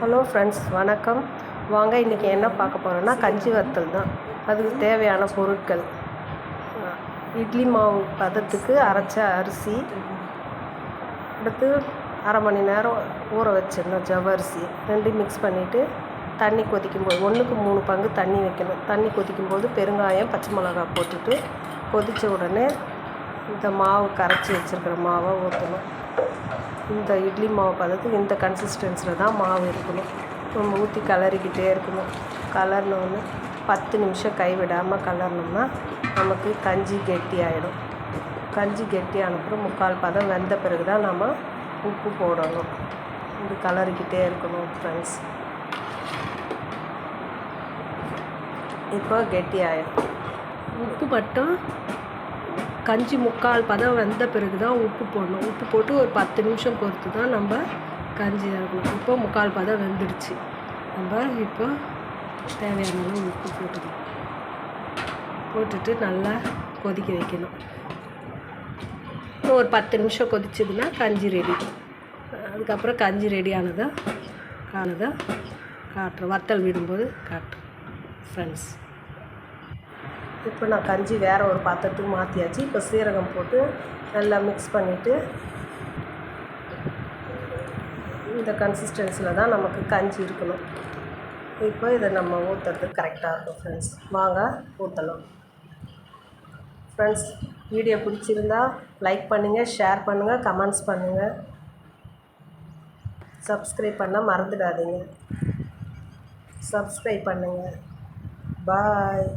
Hello friends, வணக்கம். வாங்க இன்றைக்கி என்ன பார்க்க போகிறோன்னா கஞ்சி வத்தல் தான். அதுக்கு தேவையான பொருட்கள்: இட்லி மாவு பதத்துக்கு அரைச்ச அரிசி, அடுத்து அரை மணி நேரம் ஊற வச்சிடணும் ஜவ்வரிசி. ரெண்டையும் மிக்ஸ் பண்ணிவிட்டு தண்ணி கொதிக்கும்போது 1க்கு 3 பங்கு தண்ணி வைக்கணும். தண்ணி கொதிக்கும்போது பெருங்காயம், பச்சை மிளகா போட்டுட்டு கொதித்த உடனே இந்த மாவு கரைச்சி வச்சுருக்கிற மாவை ஊற்றணும். இந்த இட்லி மாவு பதத்துக்கு இந்த கன்சிஸ்டன்சியில் தான் மாவு இருக்கணும். நம்ம ஊற்றி கிளறிக்கிட்டே இருக்கணும். கலர்னோன்னு 10 நிமிஷம் கைவிடாமல் கலர்னோம்னா நமக்கு கஞ்சி கெட்டி ஆகிடும். கஞ்சி கெட்டி அனுப்புகிறோம். 3/4 பதம் வெந்த பிறகு தான் நம்ம உப்பு போடணும். இது கலரிக்கிட்டே இருக்கணும் ஃப்ரெண்ட்ஸ். இப்போ கெட்டி ஆகிடும். உப்பு மட்டும் கஞ்சி 3/4 பதம் வெந்த பிறகு தான் உப்பு போடணும். உப்பு போட்டு ஒரு 10 நிமிஷம் பொறுத்து தான் நம்ம கஞ்சி இறக்கணும். இப்போ 3/4 பதம் வெந்துடுச்சு. நம்ம இப்போ தேவையான அளவு உப்பு போட்டுட்டு நல்லா கொதிக்க வைக்கணும். ஒரு 10 நிமிஷம் கொதிச்சதுன்னா கஞ்சி ரெடி. அதுக்கப்புறம் கஞ்சி ரெடி ஆனதை காட்டுறோம். வத்தல் விடும்போது காட்டுறோம் ஃப்ரெண்ட்ஸ். இப்போ நான் கஞ்சி வேறு ஒரு பாத்திரத்துக்கு மாற்றியாச்சு. இப்போ சீரகம் போட்டு நல்லா மிக்ஸ் பண்ணிவிட்டு இந்த கன்சிஸ்டன்சியில் தான் நமக்கு கஞ்சி இருக்கணும். இப்போ இதை நம்ம ஊற்றுறதுக்கு கரெக்டாக இருக்கும் ஃப்ரெண்ட்ஸ். வாங்க ஊற்றலாம் ஃப்ரெண்ட்ஸ். வீடியோ பிடிச்சிருந்தா லைக் பண்ணுங்கள், ஷேர் பண்ணுங்கள், கமெண்ட்ஸ் பண்ணுங்கள். சப்ஸ்கிரைப் பண்ண மறந்துடாதீங்க. சப்ஸ்கிரைப் பண்ணுங்கள். பாய்.